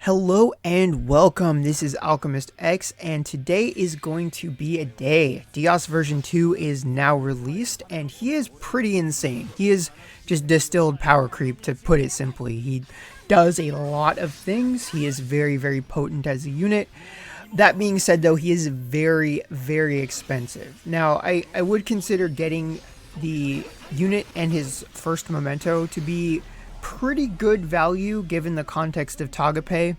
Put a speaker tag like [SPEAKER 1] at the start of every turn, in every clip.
[SPEAKER 1] Hello and welcome. This is Alchemist X, and today is going to be a day. Dios version 2 is now released, and he is pretty insane. He is just distilled power creep, to put it simply. He does a lot of things. He is very, very potent as a unit. That being said, though, he is very, very expensive. Now, I would consider getting the unit and his first memento to be pretty good value given the context of TAGA pay,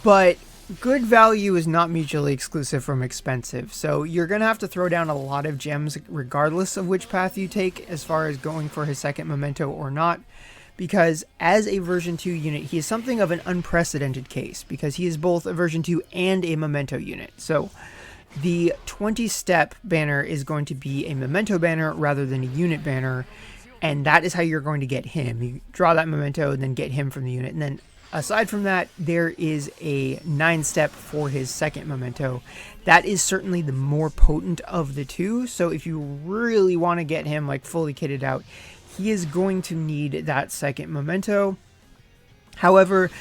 [SPEAKER 1] but good value is not mutually exclusive from expensive, so you're gonna have to throw down a lot of gems regardless of which path you take as far as going for his second memento or not, because as a version 2 unit he is something of an unprecedented case because he is both a version 2 and a memento unit. So the 20-step banner is going to be a memento banner rather than a unit banner, and that is how you're going to get him. You draw that memento and then get him from the unit. And then aside from that, there is a 9-step for his second memento. That is certainly the more potent of the two. So if you really want to get him like fully kitted out, he is going to need that second memento. However,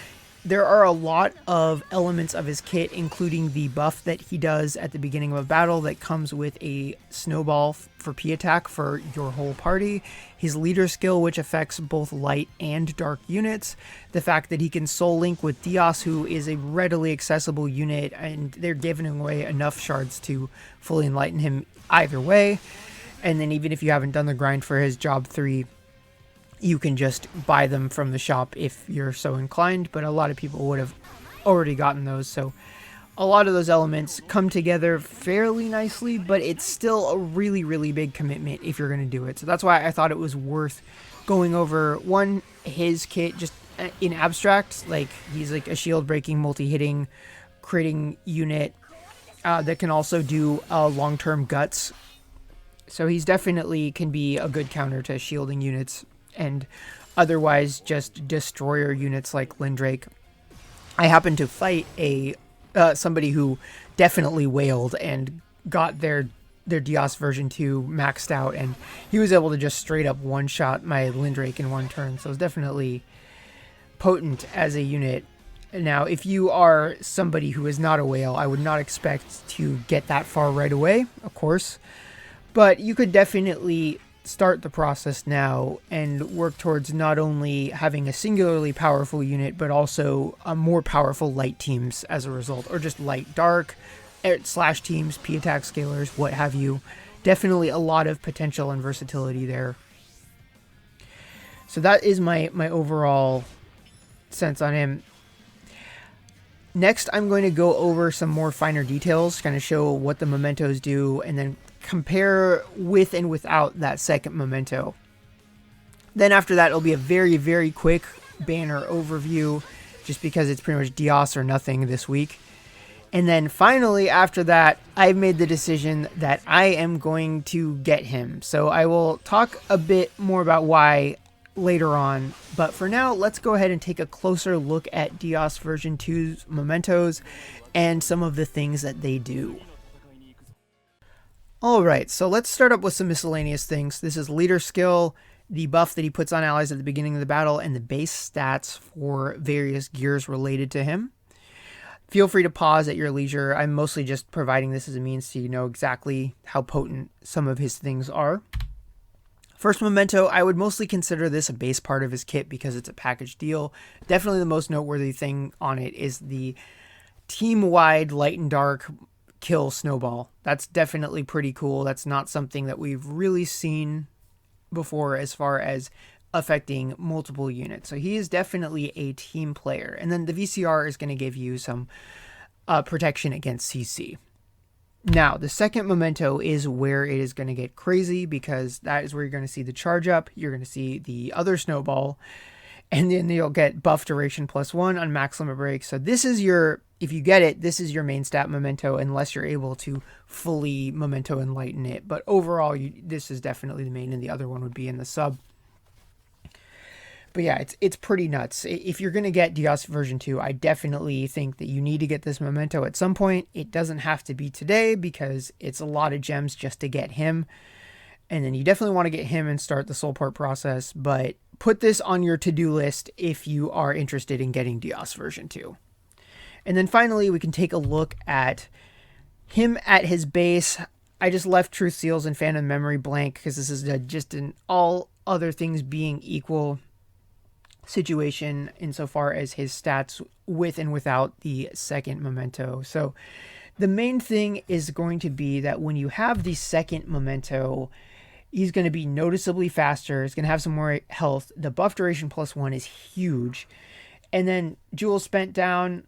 [SPEAKER 1] there are a lot of elements of his kit, including the buff that he does at the beginning of a battle that comes with a snowball for P attack for your whole party, his leader skill, which affects both light and dark units, the fact that he can soul link with Dios, who is a readily accessible unit, and they're giving away enough shards to fully enlighten him either way. And then even if you haven't done the grind for his job 3, you can just buy them from the shop if you're so inclined, but a lot of people would have already gotten those, so a lot of those elements come together fairly nicely, but it's still a really, really big commitment if you're going to do it. So that's why I thought it was worth going over, one, his kit just in abstract, like he's like a shield breaking, multi-hitting, critting unit that can also do long-term guts. So he's definitely can be a good counter to shielding units and otherwise just destroyer units like Lindrake. I happened to fight somebody who definitely wailed and got their Dios version 2 maxed out, and he was able to just straight up one-shot my Lindrake in one turn, so it's definitely potent as a unit. Now, if you are somebody who is not a whale, I would not expect to get that far right away, of course, but you could definitely start the process now and work towards not only having a singularly powerful unit, but also a more powerful light teams as a result, or just light dark slash teams, P attack scalers, what have you. Definitely a lot of potential and versatility there. So that is my overall sense on him. Next, I'm going to go over some more finer details, kind of show what the mementos do, and then compare with and without that second memento. Then after that, it'll be a very, very quick banner overview, just because it's pretty much Dios or nothing this week. And then finally, after that, I've made the decision that I am going to get him. So I will talk a bit more about why later on, but for now, let's go ahead and take a closer look at Dios version 2's mementos and some of the things that they do. Alright, so let's start up with some miscellaneous things. This is leader skill, the buff that he puts on allies at the beginning of the battle, and the base stats for various gears related to him. Feel free to pause at your leisure. I'm mostly just providing this as a means so you know exactly how potent some of his things are. First memento, I would mostly consider this a base part of his kit because it's a package deal. Definitely the most noteworthy thing on it is the team-wide light and dark kill snowball. That's definitely pretty cool. That's not something that we've really seen before as far as affecting multiple units. So he is definitely a team player. And then the VCR is going to give you some protection against CC. Now, the second memento is where it is going to get crazy, because that is where you're going to see the charge up. You're going to see the other snowball, and then you'll get buff duration +1 on max limit break. So this is your, if you get it, this is your main stat memento, unless you're able to fully memento enlighten it. But overall, this is definitely the main, and the other one would be in the sub. But yeah, it's pretty nuts. If you're going to get Dios version 2, I definitely think that you need to get this memento at some point. It doesn't have to be today because it's a lot of gems just to get him. And then you definitely want to get him and start the soul port process. But put this on your to-do list if you are interested in getting Dios version 2. And then finally, we can take a look at him at his base. I just left Truth Seals and Phantom Memory blank because this is just an all other things being equal situation insofar as his stats with and without the second memento. So the main thing is going to be that when you have the second memento, he's going to be noticeably faster. He's going to have some more health. The buff duration +1 is huge. And then Jewel Spent Down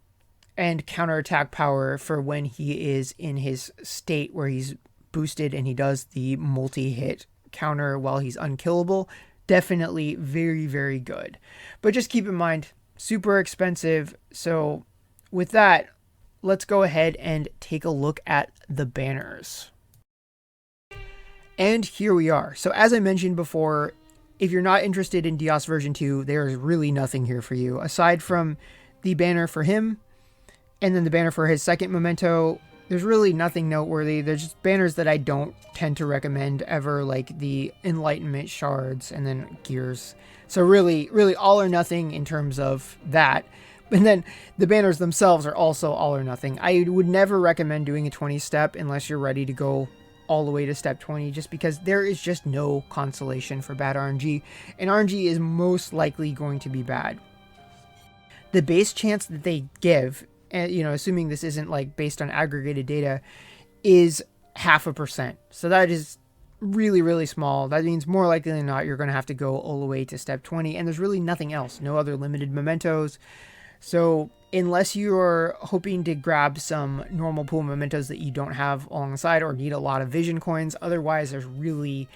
[SPEAKER 1] and counterattack power for when he is in his state where he's boosted and he does the multi-hit counter while he's unkillable. Definitely very, very good. But just keep in mind, super expensive. So with that, let's go ahead and take a look at the banners. And here we are. So as I mentioned before, if you're not interested in Dios version 2, there is really nothing here for you. Aside from the banner for him, and then the banner for his second memento, there's really nothing noteworthy. There's just banners that I don't tend to recommend ever, like the Enlightenment Shards and then Gears. So really, really all or nothing in terms of that. And then the banners themselves are also all or nothing. I would never recommend doing a 20 step unless you're ready to go all the way to step 20, just because there is just no consolation for bad RNG, and RNG is most likely going to be bad. The base chance that they give, you know, assuming this isn't like based on aggregated data, is 0.5%. So that is really, really small. That means more likely than not, you're going to have to go all the way to step 20, and there's really nothing else. No other limited mementos. So unless you're hoping to grab some normal pool mementos that you don't have alongside or need a lot of vision coins, otherwise there's really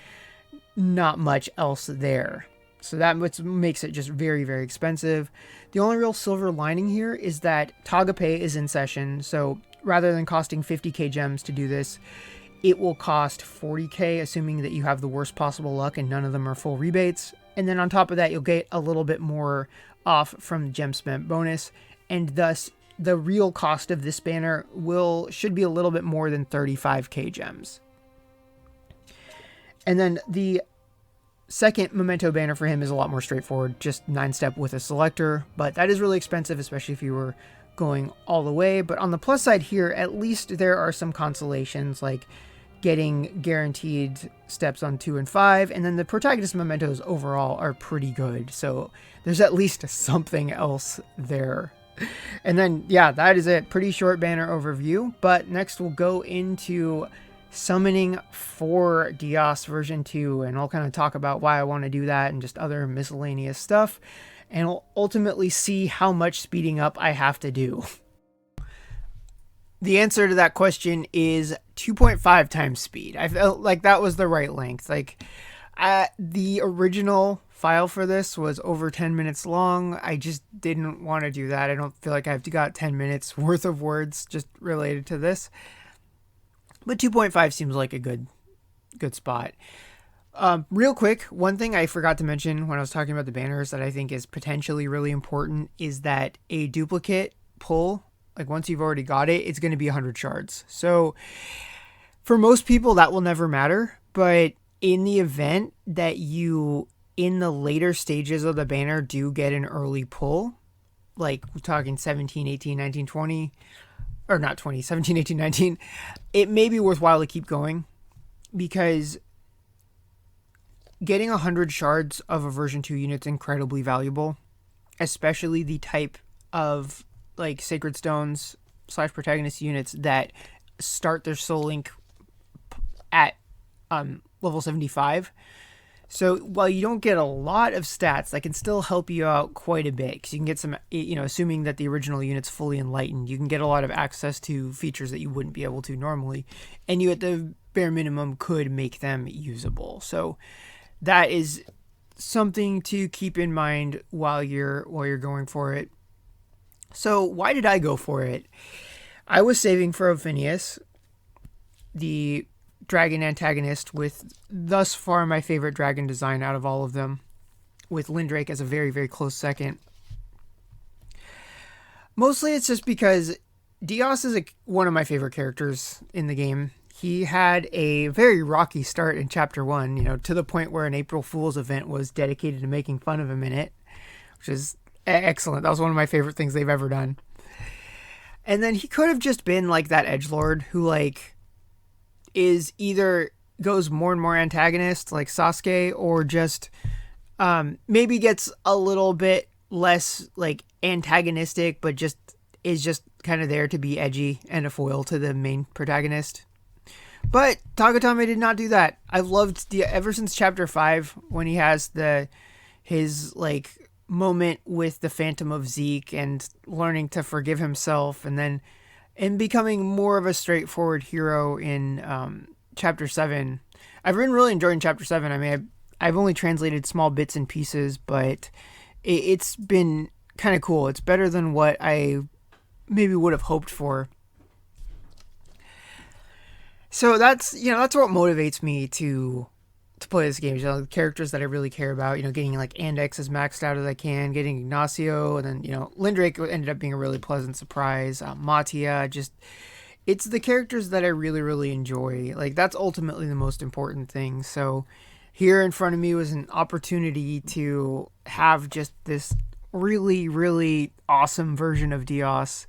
[SPEAKER 1] not much else there. So that makes it just very, very expensive. The only real silver lining here is that TAGA pay is in session. So rather than costing 50k gems to do this, it will cost 40k, assuming that you have the worst possible luck and none of them are full rebates. And then on top of that, you'll get a little bit more off from the gem spent bonus, and thus the real cost of this banner should be a little bit more than 35k gems. And then the second memento banner for him is a lot more straightforward, just 9-step with a selector, but that is really expensive, especially if you were going all the way. But on the plus side here, at least there are some consolations, like getting guaranteed steps on 2 and 5, and then the protagonist mementos overall are pretty good, so there's at least something else there. And then yeah, that is it. Pretty short banner overview, but next we'll go into summoning for Dios version 2, and I'll kind of talk about why I want to do that and just other miscellaneous stuff, and we'll ultimately see how much speeding up I have to do. The answer to that question is 2.5 times speed. I felt like that was the right length. Like the original file for this was over 10 minutes long. I just didn't want to do that. I don't feel like I've got 10 minutes worth of words just related to this. But 2.5 seems like a good spot. Real quick, one thing I forgot to mention when I was talking about the banners that I think is potentially really important is that a duplicate pull, like once you've already got it, it's going to be 100 shards. So for most people that will never matter, but in the event that you in the later stages of the banner do get an early pull, like we're talking 17, 18, 19, 20, or not 20, 17, 18, 19, it may be worthwhile to keep going, because getting 100 shards of a version 2 unit is incredibly valuable, especially the type of like Sacred Stones / protagonist units that start their soul link at level 75. So while you don't get a lot of stats, that can still help you out quite a bit, because you can get some, you know, assuming that the original unit's fully enlightened, you can get a lot of access to features that you wouldn't be able to normally, and you at the bare minimum could make them usable. So that is something to keep in mind while you're going for it. So why did I go for it? I was saving for Ophinius, the dragon antagonist, with thus far my favorite dragon design out of all of them, with Lindrake as a very, very close second. Mostly it's just because Dios is one of my favorite characters in the game. he had a very rocky start in chapter 1, you know, to the point where an April Fool's event was dedicated to making fun of him in it, which is excellent. That was one of my favorite things they've ever done. And then he could have just been like that edgelord who like is either goes more and more antagonist like Sasuke, or just maybe gets a little bit less like antagonistic, but just is just kind of there to be edgy and a foil to the main protagonist. But Tagatame did not do that. I've loved ever since chapter 5 when he has his like moment with the Phantom of Zeke and learning to forgive himself, and then becoming more of a straightforward hero in chapter 7. I've been really enjoying chapter 7. I mean, I've only translated small bits and pieces, but it's been kind of cool. It's better than what I maybe would have hoped for. So that's what motivates me to play this game. You know, the characters that I really care about, you know, getting like Andex as maxed out as I can, getting Ignacio, and then, you know, Lindrake ended up being a really pleasant surprise. Matia, just, it's the characters that I really, really enjoy. Like, that's ultimately the most important thing. So here in front of me was an opportunity to have just this really, really awesome version of Dios.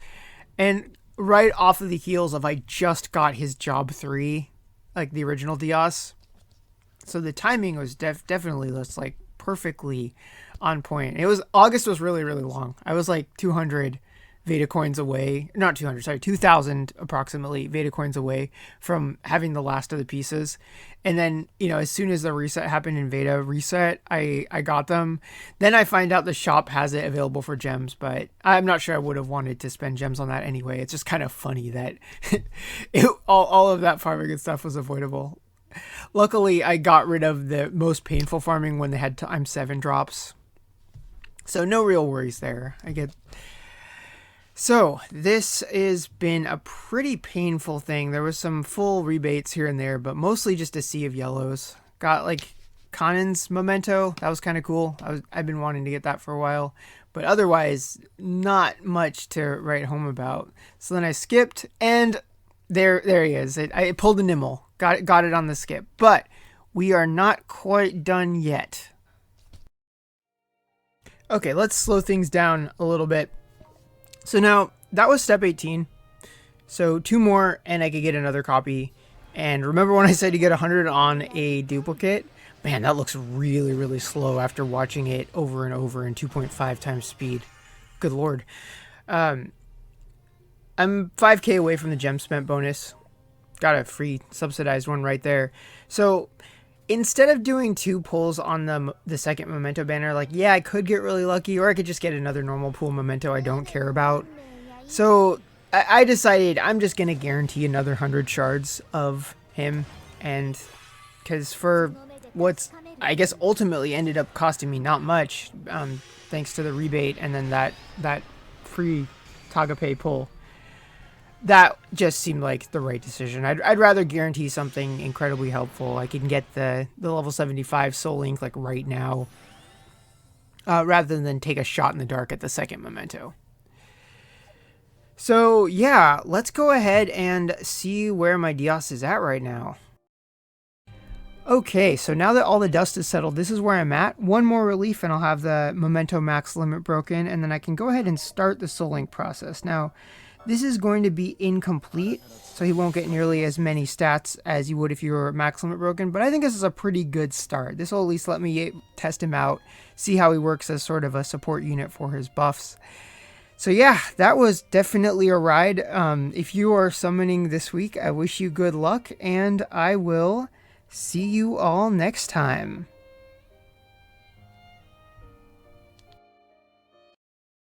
[SPEAKER 1] And right off of the heels of I just got his job 3, like the original Dios. So the timing was definitely just like perfectly on point. August was really, really long. I was like 200 Veda coins away, not 200, sorry, 2,000 approximately Veda coins away from having the last of the pieces. And then, you know, as soon as the reset happened in Veda reset, I got them. Then I find out the shop has it available for gems, but I'm not sure I would have wanted to spend gems on that anyway. It's just kind of funny that all of that farming and stuff was avoidable. Luckily, I got rid of the most painful farming when they had times 7 drops. So no real worries there. So this has been a pretty painful thing. There was some full rebates here and there, but mostly just a sea of yellows. Got like Kanan's memento. That was kind of cool. I've been wanting to get that for a while, but otherwise not much to write home about. So then I skipped, and there he is. I pulled a Emmel. Got it on the skip, but we are not quite done yet. Okay, let's slow things down a little bit. So now that was step 18. So 2 more and I could get another copy. And remember when I said you get 100 on a duplicate? Man, that looks really, really slow after watching it over and over in 2.5 times speed. Good Lord. I'm 5k away from the gem spent bonus. Got a free subsidized one right there. So instead of doing 2 pulls on the second memento banner, like, yeah, I could get really lucky, or I could just get another normal pool memento I don't care about. So I decided I'm just going to guarantee another 100 shards of him. And because for what's, I guess, ultimately ended up costing me not much, thanks to the rebate and then that free TAGA pay pull, that just seemed like the right decision. I'd rather guarantee something incredibly helpful. I can get the level 75 Soul Link like right now, rather than take a shot in the dark at the second memento. So yeah, let's go ahead and see where my Dios is at right now. Okay, so now that all the dust is settled, this is where I'm at. 1 more relief and I'll have the memento max limit broken, and then I can go ahead and start the Soul Link process. Now, this is going to be incomplete, so he won't get nearly as many stats as you would if you were max limit broken, but I think this is a pretty good start. This will at least let me test him out, see how he works as sort of a support unit for his buffs. So yeah, that was definitely a ride. If you are summoning this week, I wish you good luck, and I will see you all next time.